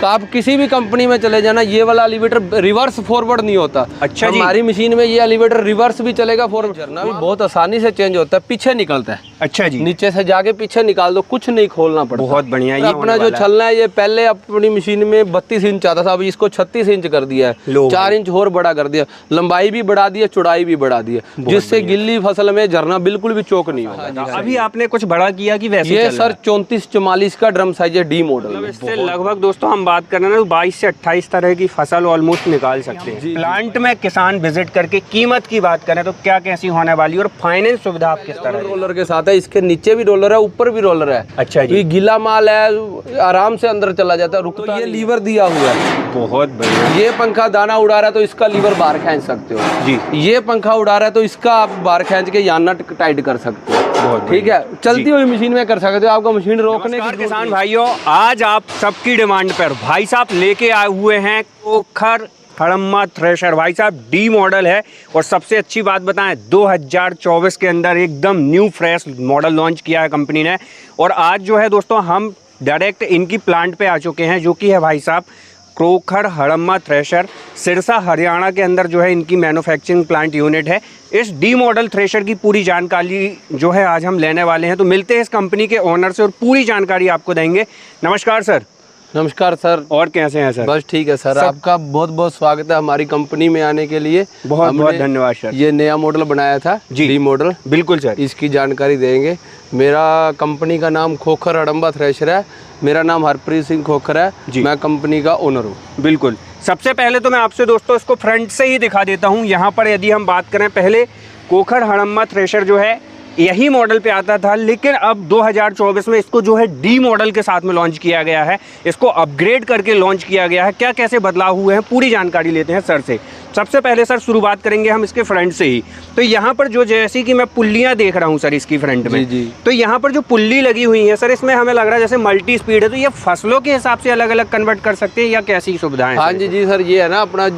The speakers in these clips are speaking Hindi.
आप किसी भी कंपनी में चले जाना, ये वाला एलिवेटर रिवर्स फॉरवर्ड नहीं होता। अच्छा जी। हमारी मशीन में ये एलिवेटर रिवर्स भी चलेगा, फॉरवर्ड झरना भी बहुत आसानी से चेंज होता है, पीछे निकलता है। अच्छा जी। नीचे से जाके पीछे निकाल दो, कुछ नहीं खोलना पड़ता। बहुत बढ़िया। ये अपना जो छलना है, ये पहले अपनी मशीन में 32 इंच आता था, अभी इसको 36 इंच कर दिया है, 4 इंच और बड़ा कर दिया, लंबाई भी बढ़ा दी है, चौड़ाई भी बढ़ा दी है, जिससे गिल्ली फसल में झरना बिल्कुल भी चौक नहीं होगा। अभी आपने कुछ बड़ा किया कि वैसे ये सर 34-44 का ड्रम साइज है, डी मॉडल। इससे लगभग दोस्तों हम बात कर रहे हैं 22 से 28 तरह की फसल ऑलमोस्ट निकाल सकते हैं। प्लांट में किसान विजिट करके कीमत की बात करें तो क्या कैसी होने वाली, और फाइनेंस सुविधा आप किस तरह? रोलर के साथ है, इसके नीचे भी रोलर है, ऊपर भी रोलर है। अच्छा जी। ये गीला माल है, आराम से अंदर चला जाता है, रुकता है। ये लीवर दिया हुआ है, बहुत बढ़िया। ये पंखा दाना उड़ा रहा है तो इसका लीवर बाहर खींच सकते हो जी। ये पंखा उड़ा रहा है तो इसका आप बाहर खींच के यहाँ नट टाइट कर सकते हो। बहुत ठीक है, चलती हुई मशीन में कर सकते हो, आपको मशीन रोकने की। किसान भाइयों, आज आप सबकी डिमांड पर भाई साहब लेके आए हुए हैं कोखर हड़म्मा थ्रेशर। भाई साहब डी मॉडल है, और सबसे अच्छी बात बताएं 2024 के अंदर एकदम न्यू फ्रेश मॉडल लॉन्च किया है कंपनी ने। और आज जो है दोस्तों हम डायरेक्ट इनकी प्लांट पे आ चुके हैं, जो कि है भाई साहब कोखर हड़म्मा थ्रेशर, सिरसा हरियाणा के अंदर जो है इनकी मैन्युफैक्चरिंग प्लांट यूनिट है। इस डी मॉडल थ्रेशर की पूरी जानकारी जो है आज हम लेने वाले हैं, तो मिलते हैं इस कंपनी के ओनर से और पूरी जानकारी आपको देंगे। नमस्कार सर। नमस्कार सर। और कैसे हैं सर? बस ठीक है सर, आपका बहुत बहुत स्वागत है हमारी कंपनी में आने के लिए। बहुत बहुत धन्यवाद सर। ये नया मॉडल बनाया था जी, डी मॉडल। बिल्कुल सर, इसकी जानकारी देंगे। मेरा कंपनी का नाम खोखर हड़म्बा थ्रेशर है, मेरा नाम हरप्रीत सिंह खोखर है जी, मैं कंपनी का ओनर हूँ। बिल्कुल। सबसे पहले तो मैं आपसे दोस्तों इसको फ्रंट से ही दिखा देता हूँ। यहाँ पर यदि हम बात करें, पहले कोखर हड़म्बा थ्रेशर जो है यही मॉडल पे आता था, लेकिन अब 2024 में इसको जो है डी मॉडल के साथ में लॉन्च किया गया है, इसको अपग्रेड करके लॉन्च किया गया है। क्या कैसे बदलाव हुए हैं पूरी जानकारी लेते हैं सर से। सबसे पहले सर शुरुआत करेंगे हम इसके फ्रंट से ही। तो यहाँ पर जो जैसी कि मैं पुल्लियाँ देख रहा हूँ सर इसकी फ्रंट में जी। तो यहाँ पर जो पुल्ली लगी हुई है सर, इसमें हमें लग रहा है जैसे मल्टी स्पीड है, तो ये फसलों के हिसाब से अलग अलग कन्वर्ट कर सकते हैं या कैसी सुविधाएं? हाँ जी जी सर, ये है ना अपना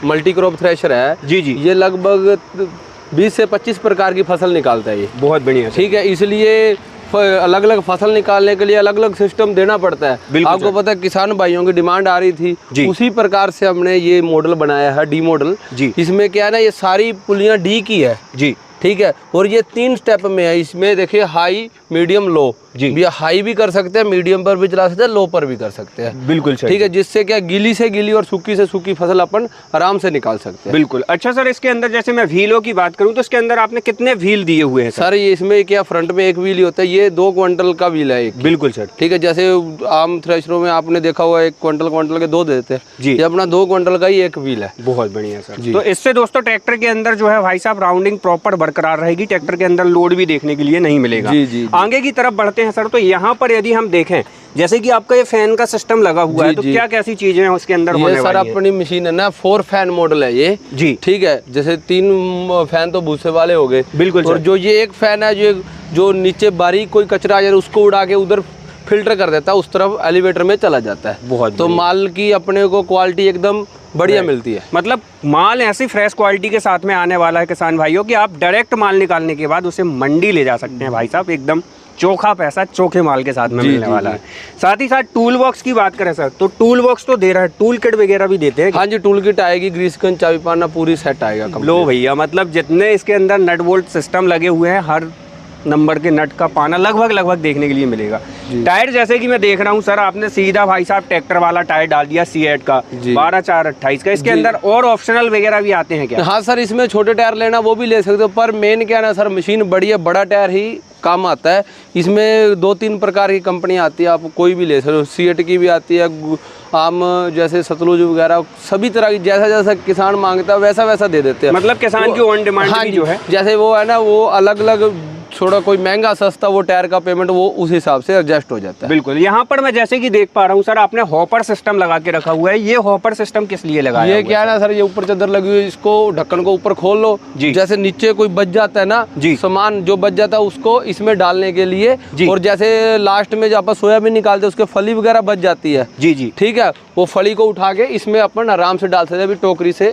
मल्टी क्रॉप थ्रेशर है जी जी, ये लगभग 20 से 25 प्रकार की फसल निकालता है ये। बहुत बढ़िया, ठीक है। इसलिए अलग अलग फसल निकालने के लिए अलग अलग सिस्टम देना पड़ता है। आपको पता है किसान भाइयों की डिमांड आ रही थी, उसी प्रकार से हमने ये मॉडल बनाया है, डी मॉडल जी। इसमें क्या है ना, ये सारी पुलियाँ डी की है जी, ठीक है। और ये 3 स्टेप में है। इसमें देखिए हाई, मीडियम, लो जी। ये हाई भी कर सकते हैं, मीडियम पर भी चला सकते हैं, लो पर भी कर सकते हैं। बिल्कुल ठीक है, जिससे क्या गीली से गीली और सूखी से सूखी फसल अपन आराम से निकाल सकते हैं। बिल्कुल। अच्छा सर, इसके अंदर जैसे मैं व्हीलों की बात करूं तो इसके अंदर आपने कितने व्हील दिए हुए हैं सर? ये इसमें क्या फ्रंट में एक व्हील ही होता है, ये 2 क्विंटल का व्हील है एक। बिल्कुल सर, ठीक है। जैसे आम थ्रेशरों में आपने देखा हुआ 1 क्विंटल के 2 देते हैं जी, ये अपना 2 क्विंटल का ही एक व्हील है। बहुत बढ़िया सर। तो इससे दोस्तों ट्रैक्टर के अंदर जो है भाई साहब राउंडिंग प्रॉपर बरकरार रहेगी, ट्रैक्टर के अंदर लोड भी देखने के लिए नहीं मिलेगा जी जी। आगे की तरफ बढ़ते हैं सर, तो यहाँ पर यदि हम देखें जैसे कि आपका ये फैन का सिस्टम लगा हुआ है, तो क्या कैसी चीजें हैं उसके अंदर होने वाली है? सर अपनी मशीन है ना 4 फैन मॉडल है ये जी, ठीक है। जैसे 3 फैन तो भूसे वाले हो गए, बिल्कुल। और जो ये एक फैन है जो नीचे बारीक कोई कचरा आ जाए उसको उड़ा के उधर फिल्टर कर देता है, उस तरफ एलिवेटर में चला जाता है। बहुत तो माल की अपने को क्वालिटी एकदम बढ़िया मिलती है। मतलब माल ऐसी फ्रेश क्वालिटी के साथ में आने वाला है किसान भाइयों कि आप डायरेक्ट माल निकालने के बाद उसे मंडी ले जा सकते हैं भाई साहब, एकदम चोखा पैसा चोखे माल के साथ में मिलने वाला है। साथ ही साथ टूल बॉक्स की बात करें सर, तो टूल बॉक्स तो दे रहा है, टूल किट वगैरह भी देते हैं? हाँ जी, टूल किट आएगी, ग्रीस गन, चाबी पाना, पूरी सेट आएगा। लो भैया, मतलब जितने इसके अंदर नट बोल्ट सिस्टम लगे हुए हैं, हर नंबर के नट का पाना लगभग देखने के लिए मिलेगा। टायर जैसे कि मैं देख रहा हूं सर, आपने सीधा भाई साहब ट्रैक्टर वाला टायर डाल दिया C8 का 12/4/28 का। इसके अंदर और ऑप्शनल वगैरह भी आते हैं क्या? हाँ सर, इसमें छोटे टायर लेना वो भी ले सकते हो, पर मेन क्या ना सर, मशीन बड़ी है, बड़ा टायर ही काम आता है। इसमें 2-3 प्रकार की कंपनी आती है, आप कोई भी ले सकते हो। C8 की भी आती है, आम जैसे सतलुज वगैरह, सभी तरह की जैसा जैसा किसान मांगता है वैसा वैसा दे देते हैं। मतलब किसान की ऑन डिमांड जो है, जैसे वो है ना, वो अलग अलग थोड़ा कोई महंगा सस्ता वो टायर का पेमेंट वो उस हिसाब से एडजस्ट हो जाता है। बिल्कुल। यहाँ पर मैं जैसे कि देख पा रहा हूँ सर, आपने हॉपर सिस्टम लगा के रखा हुआ है। ये हॉपर सिस्टम किस लिए लगाया हुआ है? ये क्या है ना सर, ये ऊपर चादर लगी हुई है, इसको ढक्कन को ऊपर खोल लो जी। जैसे नीचे कोई बच जाता है ना जी, सामान जो बच जाता है उसको इसमें डालने के लिए जी। और जैसे लास्ट में जो अपन सोयाबीन निकालते हैं उसके फली वगैरह बच जाती है जी जी, ठीक है, वो फली को उठा के इसमें अपन आराम से डाल सकते हैं। अभी टोकरी से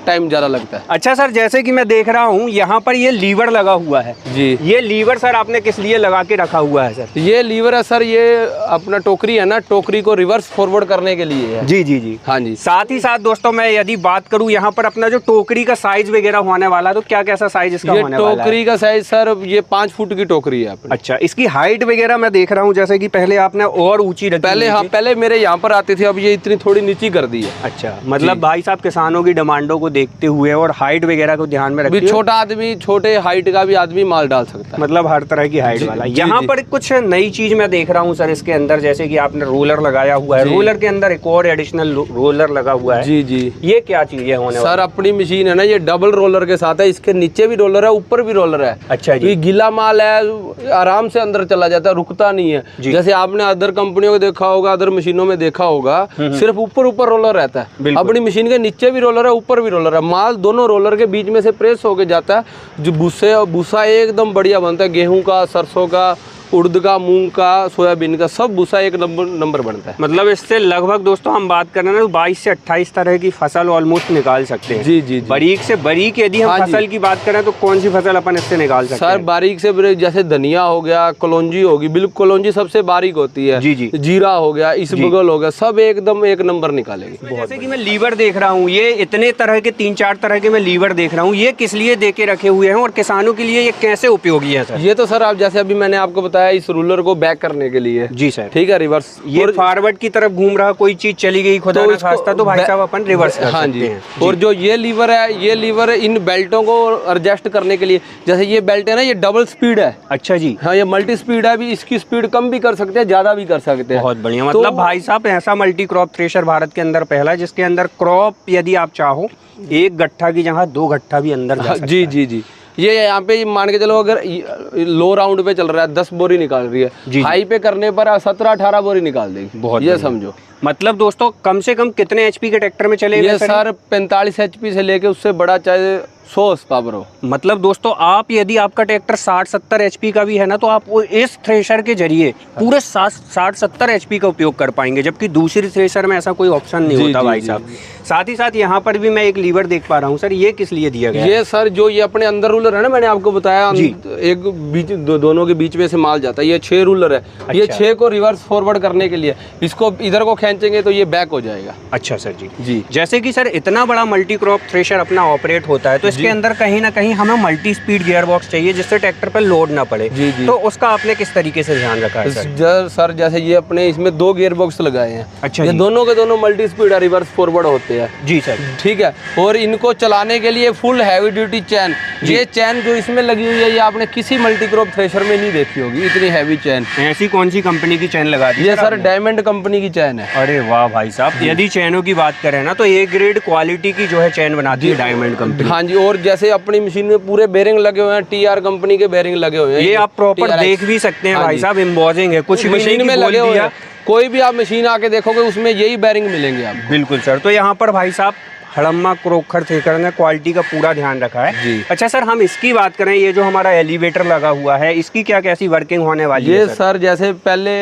टाइम ज़्यादा लगता है। अच्छा सर, जैसे कि मैं देख रहा हूँ यहाँ पर ये लीवर लगा हुआ है जी। ये लीवर सर आपने किस लिए लगा के रखा हुआ है सर? ये लीवर है सर, ये अपना टोकरी है ना, टोकरी को रिवर्स फॉरवर्ड करने के लिए है। जी जी जी। हाँ जी। साथ ही साथ दोस्तों मैं यदि बात करूँ यहाँ पर अपना जो टोकरी का साइज वगैरह होने वाला है, तो क्या कैसा साइज इसका ये होने वाला है? टोकरी का साइज सर ये 5 फुट की टोकरी है अपनी। अच्छा, इसकी हाइट वगैरह मैं देख रहा हूँ जैसे कि पहले आपने और ऊंची रखी पहले, हुई हाँ थी। पहले मेरे यहाँ पर आती थी, अब ये इतनी थोड़ी नीची कर दी है। अच्छा, मतलब भाई साहब किसानों की डिमांडों को देखते हुए और हाइट वगैरह को ध्यान में रखते भी हुए, छोटा आदमी, छोटे हाइट का भी आदमी माल डाल सकता है। मतलब हर तरह की हाइट जी, वाला। जी, यहाँ जी। पर कुछ नई चीज मैं देख रहा हूँ सर इसके अंदर, जैसे कि आपने रोलर लगाया हुआ है, जी। रोलर के अंदर एक और एडिशनल रोलर लगा हुआ है। जी जी। ये क्या चीज है होने सर वाली? अपनी मशीन है ना, ये डबल रोलर के साथ है, इसके नीचे भी रोलर है, ऊपर भी रोलर है। अच्छा जी। ये गीला माल है, आराम से अंदर चला जाता है, रुकता नहीं है। जी। जैसे आपने अदर कंपनियों को देखा होगा, अदर मशीनों में देखा होगा, सिर्फ ऊपर ऊपर रोलर रहता है। बिल्कुल। अपनी मशीन के नीचे भी रोलर है, ऊपर भी रोलर है, माल दोनों रोलर के बीच में से प्रेस होके जाता है। जो भूसा एकदम बढ़िया बनता है, गेहूं का, सरसों का, उड़द का, मूंग का, सोयाबीन का, सब भूसा एक नंबर बनता है। मतलब इससे लगभग दोस्तों हम बात करें ना तो 22 से 28 तरह की फसल ऑलमोस्ट निकाल सकते हैं। जी जी जी। बारीक से बारीक यदि हम हाँ जी। फसल की बात करें तो कौन सी फसल अपन इससे निकाल सकते सर हैं? बारीक से बारीक जैसे धनिया हो गया, कलौंजी होगी, बिल्कुल कलौंजी सबसे बारीक होती है। जी, जी। जीरा हो गया, इसबगोल हो गया, सब एकदम एक नंबर निकालेगी। जैसे कि मैं लीवर देख रहा हूँ, ये इतने तरह के 3-4 तरह के मैं लीवर देख रहा हूँ, ये किस लिए दे के रखे हुए हैं और किसानों के लिए ये कैसे उपयोगी है सर? ये तो सर आप जैसे अभी मैंने आपको बताया, इस रूलर को बैक करने के लिए। जी सर। ठीक है, रिवर्स। ये फॉरवर्ड की तरफ घूम रहा, कोई चीज चली गई खुदा ना खास्ता, तो भाई साहब अपन रिवर्स कर हाँ सकते जी। हैं। और जो ये लीवर है, ये लीवर इन बेल्टों को एडजस्ट करने के लिए, जैसे ये बेल्ट है ना, ये डबल स्पीड है। अच्छा जी। हाँ, ये मल्टी स्पीड है, भी इसकी स्पीड कम भी कर सकते हैं, ज्यादा भी कर सकते हैं। बहुत बढ़िया। मतलब भाई साहब ऐसा मल्टी क्रॉप थ्रेशर भारत के अंदर पहला है जिसके अंदर क्रॉप यदि आप चाहो 1 गट्ठा की जगह 2 गट्ठा भी अंदर जा सकता जी है। जी जी। ये यहाँ पे मान के चलो, अगर लो राउंड पे चल रहा है 10 बोरी निकाल रही जी। है, हाई पे करने पर 17-18 बोरी निकाल देगी। बहुत ये बढ़िया। समझो। मतलब दोस्तों कम से कम कितने एचपी के ट्रैक्टर में चले ये सर 45 HP से लेके उससे बड़ा चाहे 100 हॉर्स पावर हो। मतलब दोस्तों आप यदि आपका ट्रैक्टर 60-70 एचपी का भी है ना, तो आप वो इस थ्रेशर के जरिए पूरे 60-70 एचपी का उपयोग कर पाएंगे, जबकि दूसरी थ्रेशर में ऐसा कोई ऑप्शन नहीं जी, होता जी, भाई जी, साहब। साथ ही साथ यहाँ पर भी मैं एक लीवर देख पा रहा हूँ सर, ये किस लिए दिया गया है? ये सर जो ये अपने अंदर रूलर है ना, मैंने आपको बताया, एक बीच दोनों के बीच में से माल जाता है। ये 6 रूलर है। ये 6 को रिवर्स फॉरवर्ड करने के लिए, इसको इधर को खींचेंगे तो ये बैक हो जाएगा। अच्छा सर जी। जी। जैसे कि सर इतना बड़ा मल्टी क्रॉप थ्रेशर अपना ऑपरेट होता है, तो इसके अंदर कहीं ना कहीं हमें मल्टी स्पीड गियर बॉक्स चाहिए जिससे ट्रैक्टर पर लोड ना पड़े। जी, जी। तो उसका आपने किस तरीके से ध्यान रखा है सर? सर जैसे ये अपने इसमें 2 गियर बॉक्स लगाए हैं। अच्छा ये जी। दोनों के दोनों मल्टी स्पीड रिवर्स फॉरवर्ड होते हैं। जी सर। ठीक है। और इनको चलाने के लिए फुल हैवी ड्यूटी चैन, ये चैन जो इसमें लगी हुई है, ये आपने किसी मल्टी क्रॉप थ्रेशर में नहीं देखी होगी, इतनी हैवी चैन। ऐसी कौन सी कंपनी की चैन लगा दी ये सर आपने? डायमंड कंपनी की चैन है। अरे वाह भाई साहब, यदि चैनों की बात करें ना तो ए ग्रेड क्वालिटी की जो है चैन बनाती है डायमंड कंपनी। हाँ जी। और जैसे अपनी मशीन में पूरे बेरिंग लगे हुए हैं, TR कंपनी के बेरिंग लगे हुए हैं। ये आप प्रॉपर TRX देख भी सकते हैं हाँ भाई जी। साहब, एम्बॉजिंग है, कुछ भी नहीं मशीन कि में बोल लगे हुए दिया। हैं। कोई भी आप मशीन आके देखोगे उसमें यही बेरिंग मिलेंगे आपको। बिल्कुल सर। तो यहाँ पर भाई साहब हड़म्मा क्रोखर थ्रेशर ने क्वालिटी का पूरा ध्यान रखा है। जी। अच्छा सर, हम इसकी बात करें, ये जो हमारा एलिवेटर लगा हुआ है, इसकी क्या कैसी वर्किंग होने वाली ये है सर जैसे पहले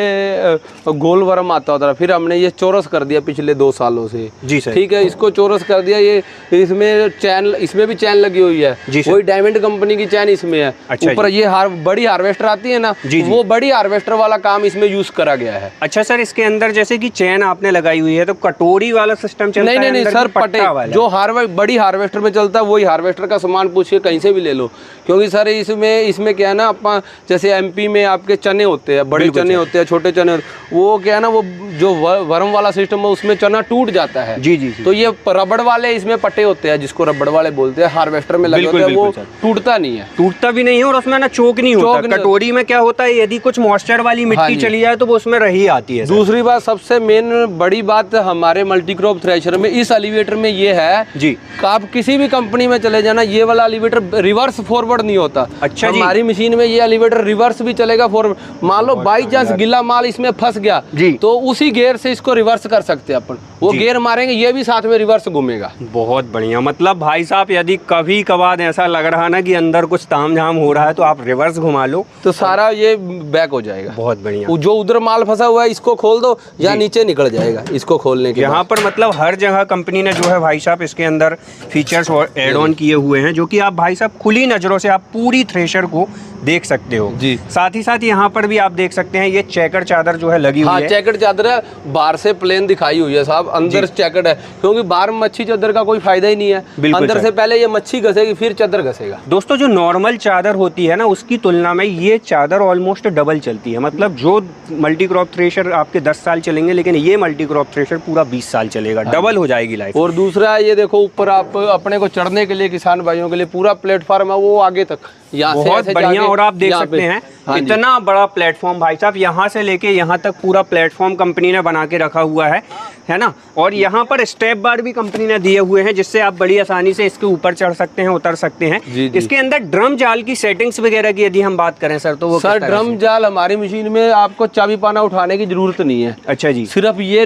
गोल वर्म आता होता था, फिर हमने ये चौरस कर दिया पिछले 2 सालों से। जी सर। ठीक है, इसको चौरस कर दिया। ये इसमें चैन, इसमें भी चैन लगी हुई है। जी सर। वही डायमंड कंपनी की चैन इसमें है। अच्छा ऊपर ये बड़ी हार्वेस्टर आती है ना, जी, जी। वो बड़ी हार्वेस्टर वाला काम इसमें यूज करा गया है। अच्छा सर, इसके अंदर जैसे कि चैन आपने लगाई हुई है, तो कटोरी वाला सिस्टम चलता है? नहीं अंदर सर, की पट्टा पटे वाला? जो बड़ी हार्वेस्टर में चलता है वही हार्वेस्टर का सामान पूछ के कहीं से भी ले लो। क्योंकि सर इसमें क्या है ना, अपन जैसे MP में आपके चने होते हैं, बड़े चने होते हैं, छोटे चने, वो क्या है ना, वो जो वर्म वाला सिस्टम है उसमें चना टूट जाता है। जी जी जी। तो ये रबड़ वाले इसमें पट्टे होते हैं, जिसको रबड़ वाले बोलते हैं, हार्वेस्टर में लगे होते हैं, वो टूटता नहीं है। टूटता भी नहीं है और उसमें ना चोक नहीं होता। नहीं कटोरी में क्या होता है, यदि कुछ मॉइस्चर वाली मिट्टी चली जाए तो वो उसमें रही आती है। दूसरी बात, सबसे मेन बड़ी बात हमारे मल्टी क्रॉप थ्रेशर में, इस एलिवेटर में ये है जी, आप किसी भी कंपनी में चले जाना, ये वाला एलिवेटर रिवर्स फॉरवर्ड नहीं होता। अच्छा जी। हमारी मशीन में ये एलिवेटर रिवर्स भी चलेगा फॉरवर्ड। मान लो बाई चांस गिला माल इसमें फंस गया जी, तो उसी गियर से इसको रिवर्स कर सकते हैं अपन। वो गियर मारेंगे, ये भी साथ में रिवर्स घूमेगा। बहुत बढ़िया। मतलब भाई साहब यदि कभी कभार ऐसा लग रहा ना कि अंदर कुछ तामझाम हो रहा है, तो आप रिवर्स घुमा लो तो सारा ये बैक हो जाएगा। बहुत बढ़िया। वो जो उधर माल फंसा हुआ है इसको खोल दो या नीचे निकल जाएगा इसको खोलने के यहाँ पर मतलब हर जगह कंपनी ने जो है भाई भाई साहब इसके अंदर फीचर्स एड ऑन किए हुए हैं, जो कि आप भाई साहब खुली नज़रों से आप पूरी थ्रेशर को देख सकते हो जी। साथ ही साथ यहाँ पर भी आप देख सकते हैं ये चेकर चादर जो है लगी हुई है। चेकर चादर है, बाहर से प्लेन दिखाई हुई है साहब, अंदर चेकर है, क्योंकि बाहर मच्छी चादर का कोई फायदा ही नहीं है। अंदर से पहले ये मच्छी घसेगी फिर चादर घसेगा। दोस्तों जो नॉर्मल चादर होती है ना उसकी तुलना में ये चादर ऑलमोस्ट डबल चलती है। मतलब जो मल्टी क्रॉप थ्रेशर आपके 10 साल चलेंगे, लेकिन ये मल्टी क्रॉप थ्रेशर पूरा 20 साल चलेगा, डबल हो जाएगी लाइफ। और दूसरा ये देखो ऊपर आप अपने को चढ़ने के लिए किसान भाइयों के लिए पूरा प्लेटफॉर्म है, वो आगे तक यहाँ बहुत बढ़िया। और आप देख सकते हैं इतना बड़ा प्लेटफॉर्म भाई साहब, यहाँ से लेके यहाँ तक पूरा प्लेटफॉर्म कंपनी ने बना के रखा हुआ है ना। और यहाँ पर स्टेप बार भी कंपनी ने दिए हुए हैं, जिससे आप बड़ी आसानी से इसके ऊपर चढ़ सकते हैं, उतर सकते हैं। इसके अंदर ड्रम जाल की सेटिंग्स वगैरह की यदि हम बात करें सर, तो वो सर ड्रम जाल हमारी मशीन में आपको चाबी पाना उठाने की जरूरत नहीं है। अच्छा जी। सिर्फ ये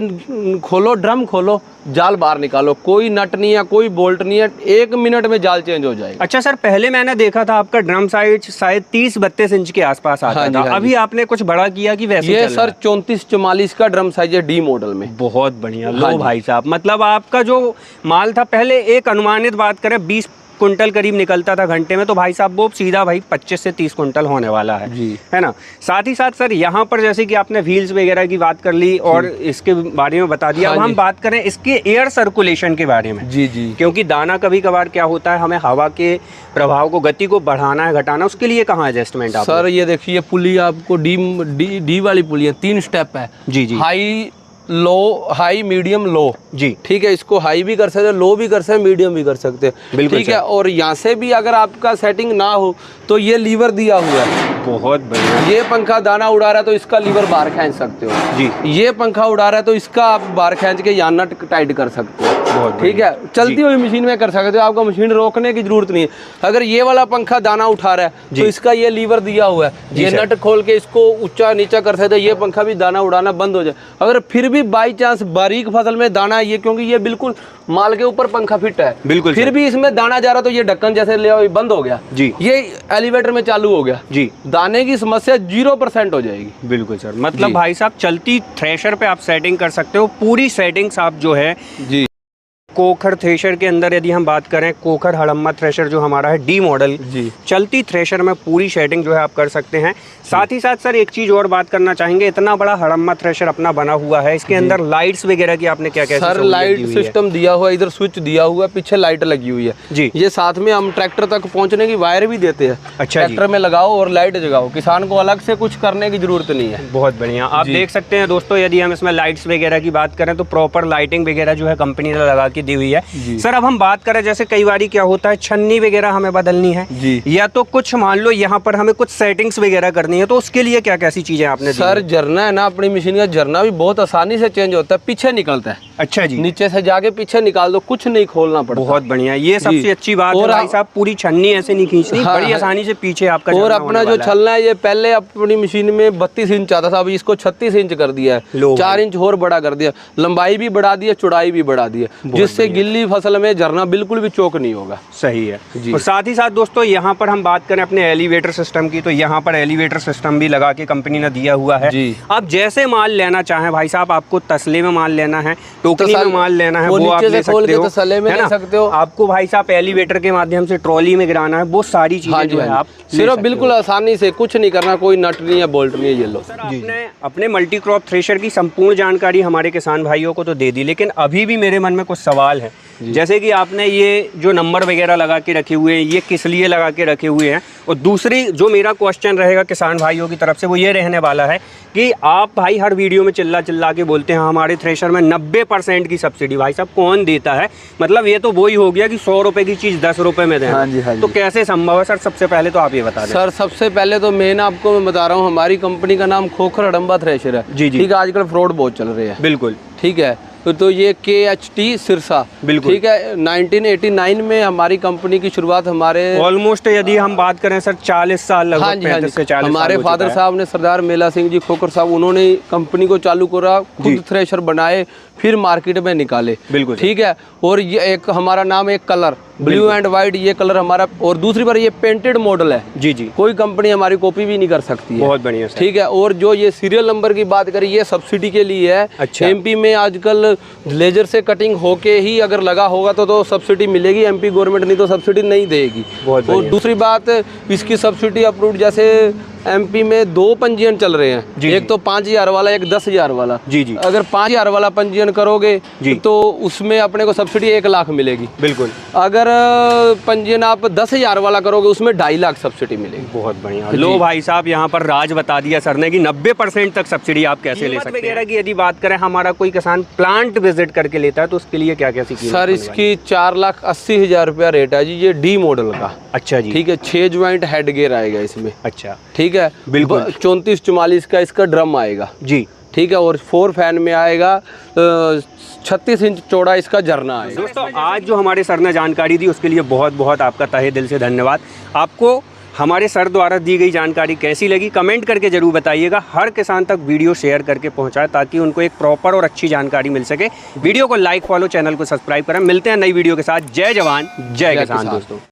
खोलो, ड्रम खोलो, जाल बाहर निकालो, कोई नट नहीं है, कोई बोल्ट नहीं है, 1 मिनट में जाल चेंज हो जाएगा। अच्छा सर, पहले मैंने देखा था आपका ड्रम साइज शायद 30-32 इंच के आसपास आता था। अभी आपने कुछ बड़ा किया कि वैसे ये सर 34-44 का ड्रम साइज है डी मॉडल में। बहुत बढ़िया। लो भाई साहब, मतलब आपका जो माल था पहले एक अनुमानित बात करें 20 कुंटल करीब निकलता था घंटे में, तो भाई साहब वो सीधा भाई 25 से 30 कुंटल होने वाला है जी, है ना। साथ ही साथ सर यहाँ पर जैसे कि आपने व्हील्स वगैरह की बात कर ली और इसके बारे में बता दिया। अब हम बात करें इसके एयर सर्कुलेशन के बारे में। जी जी। क्योंकि दाना कभी कभार क्या होता है, हमें हवा के प्रभाव को, गति को बढ़ाना है, घटाना, उसके लिए कहाँ एडजस्टमेंट आप? सर ये देखिए पुली आपको डी वाली पुली है, 3 स्टेप है जी जी। हाई, लो, हाई, मीडियम, लो जी, ठीक है। इसको हाई भी कर सकते हैं, लो भी कर सकते हैं, मीडियम भी कर सकते हैं, ठीक है। और यहाँ से भी अगर आपका सेटिंग ना हो तो ये लीवर दिया हुआ है। बहुत बढ़िया। ये पंखा दाना उड़ा रहा है तो इसका लीवर बाहर खींच सकते हो जी। ये पंखा उड़ा रहा है तो इसका आप बाहर खींच के यहाँ नट टाइट कर सकते हो, ठीक है। चलती हुई मशीन में कर सकते हो, आपको मशीन रोकने की जरूरत नहीं है। अगर ये वाला पंखा दाना उठा रहा है तो इसका ये लीवर दिया हुआ है, ये नट खोल के इसको ऊंचा नीचा कर सकते हो, ये पंखा भी दाना उड़ाना बंद हो जाए। अगर फिर भी बाई चांस बारीक फसल में दाना, ये क्योंकि ये बिल्कुल माल के ऊपर पंखा फिट है, बिल्कुल, फिर भी इसमें दाना जा रहा तो ये ढक्कन जैसे ले बंद हो गया जी, ये एलिवेटर में चालू हो गया जी, दाने की समस्या 0% हो जाएगी। बिल्कुल सर। मतलब भाई साहब चलती थ्रेशर पे आप सेटिंग कर सकते हो, पूरी सेटिंग्स आप जो है जी। कोखर थ्रेशर के अंदर यदि हम बात करें, कोखर हड़म्मा थ्रेशर जो हमारा है डी मॉडल जी, चलती थ्रेशर में पूरी सेटिंग जो है आप कर सकते हैं। साथ ही साथ सर एक चीज और बात करना चाहेंगे, इतना बड़ा हड़म्मा थ्रेशर अपना बना हुआ है, इसके अंदर लाइट्स वगैरह की आपने क्या क्या? सर लाइट सिस्टम दिया हुआ है, इधर स्विच दिया हुआ है, पीछे लाइट लगी हुई है जी। ये साथ में हम ट्रैक्टर तक पहुंचने की वायर भी देते हैं। अच्छा, ट्रैक्टर में लगाओ और लाइट जगाओ, किसान को अलग से कुछ करने की जरूरत नहीं है। बहुत बढ़िया। आप देख सकते हैं दोस्तों, यदि हम इसमें लाइट्स वगैरह की बात करें तो प्रॉपर लाइटिंग वगैरह जो है कंपनी ने लगा के दी हुई है। सर अब हम बात करें, जैसे कई बार क्या होता है, छन्नी वगैरह हमें बदलनी है जी, या तो कुछ मान लो यहाँ पर हमें कुछ सेटिंग्स वगैरह करनी है, तो उसके लिए क्या कैसी चीजें आपने? सर झरना है ना, अपनी मशीन का झरना भी बहुत आसानी से चेंज होता है, पीछे निकलता है। अच्छा जी। नीचे से जाके पीछे निकाल दो, कुछ नहीं खोलना पड़ता। बहुत बढ़िया, ये सबसे अच्छी बात है भाई साहब, पूरी छन्नी ऐसे नहीं खींचनी, बड़ी आसानी से पीछे आपका। और अपना जो छलना है, ये पहले अपनी मशीन में 32 इंच आता था, अभी इसको 36 इंच कर दिया है, 4 इंच और बड़ा कर दिया, लंबाई भी बढ़ा दी है, चौड़ाई भी बढ़ा दी है, जिससे गिल्ली फसल में झरना बिल्कुल भी चौक नहीं होगा। सही है जी। और साथ ही साथ दोस्तों यहाँ पर हम बात करें अपने एलिवेटर सिस्टम की, तो यहाँ पर एलिवेटर सिस्टम भी लगा के कंपनी ने दिया हुआ है जी। आप जैसे माल लेना चाहें भाई साहब, आपको तसले में माल लेना है, टोकरी में माल लेना है, वो आप ले सकते हो, तसले में ले सकते हो। आपको भाई साहब एलिवेटर के माध्यम से ट्रॉली में गिराना है, वो सारी चीजें जो है आप सिर्फ बिल्कुल आसानी से, कुछ नहीं करना, कोई नट नहीं है, बोल्ट नहीं है। ये लो सर, आपने अपने मल्टी क्रॉप थ्रेशर की संपूर्ण जानकारी हमारे किसान भाइयों को तो दे दी, लेकिन अभी भी मेरे मन में कुछ सवाल है। जैसे कि आपने ये जो नंबर वगैरह लगा के रखे हुए हैं, ये किस लिए लगा के रखे हुए हैं? और दूसरी जो मेरा क्वेश्चन रहेगा किसान भाइयों की तरफ से, वो ये रहने वाला है कि आप भाई हर वीडियो में चिल्ला चिल्ला के बोलते हैं हमारे थ्रेशर में 90% की सब्सिडी। भाई साहब कौन देता है? मतलब ये तो वही हो गया कि 100 रुपए की चीज़ 10 रुपए में दें। हाँ जी, हाँ जी। तो कैसे संभव है सर? सबसे पहले तो आप ये बता दें। सर सबसे पहले तो मैं बता रहा हूँ, हमारी कंपनी का नाम खोखर हड़म्बा थ्रेशर है जी जी। ठीक है, आजकल फ्रॉड बहुत चल रहे हैं। बिल्कुल ठीक है, तो ये KHT सिरसा, बिल्कुल ठीक है। 1989 में हमारी कंपनी की शुरुआत, हमारे ऑलमोस्ट यदि हम बात करें सर 40 साल लगभग, हाँ जी, 35 से 40 हमारे फादर साहब ने, सरदार मेला सिंह जी खोखर साहब, उन्होंने कंपनी को चालू करा, खुद थ्रेशर बनाए, फिर मार्केट में निकाले। बिल्कुल ठीक है। और ये एक हमारा नाम एक कलर ब्लू एंड वाइट, ये कलर हमारा। और दूसरी बार ये पेंटेड मॉडल है जी जी, कोई कंपनी हमारी कॉपी भी नहीं कर सकती है। बहुत बढ़िया सर। ठीक है। और जो ये सीरियल नंबर की बात करें, ये सब्सिडी के लिए है। अच्छा। एमपी में आजकल लेजर से कटिंग होके ही अगर लगा होगा तो सब्सिडी मिलेगी। एमपी गवर्नमेंट नहीं तो सब्सिडी नहीं देगी। बहुत और बढ़िया। दूसरी बात, इसकी सब्सिडी अप्रूव्ड, जैसे एमपी में 2 पंजीयन चल रहे हैं, जी, एक तो 5,000 वाला, एक 10,000 वाला। जी जी, अगर 5,000 वाला पंजीयन करोगे जी, तो उसमें अपने को सब्सिडी 1 लाख मिलेगी। बिल्कुल। अगर पंजीयन आप 10,000 वाला करोगे उसमें 2.5 लाख सब्सिडी मिलेगी। बहुत बढ़िया। लो भाई साहब, यहाँ पर राज बता दिया सर ने कि 90% तक सब्सिडी आप कैसे ले सकते हैं। की यदि बात करें, हमारा कोई किसान प्लांट विजिट करके लेता है तो उसके लिए क्या क्या कीमत? सर इसकी 4,80,000 रुपया रेट है जी, ये डी मॉडल का। अच्छा जी। ठीक है। 6 ज्वाइंट हेड गियर आएगा इसमें। अच्छा, ठीक है। बिल्कुल। 34-44 का इसका ड्रम आएगा जी। ठीक है। और 4 फैन में आएगा। 36 इंच चौड़ा इसका झरना आएगा। दोस्तों, आज जो हमारे सर ने जानकारी दी उसके लिए बहुत बहुत आपका तहे दिल से धन्यवाद। आपको हमारे सर द्वारा दी गई जानकारी कैसी लगी कमेंट करके जरूर बताइएगा। हर किसान तक वीडियो शेयर करके पहुंचाएं ताकि उनको एक प्रॉपर और अच्छी जानकारी मिल सके। वीडियो को लाइक, फॉलो, चैनल को सब्सक्राइब करें। मिलते हैं नई वीडियो के साथ। जय जवान जय किसान दोस्तों।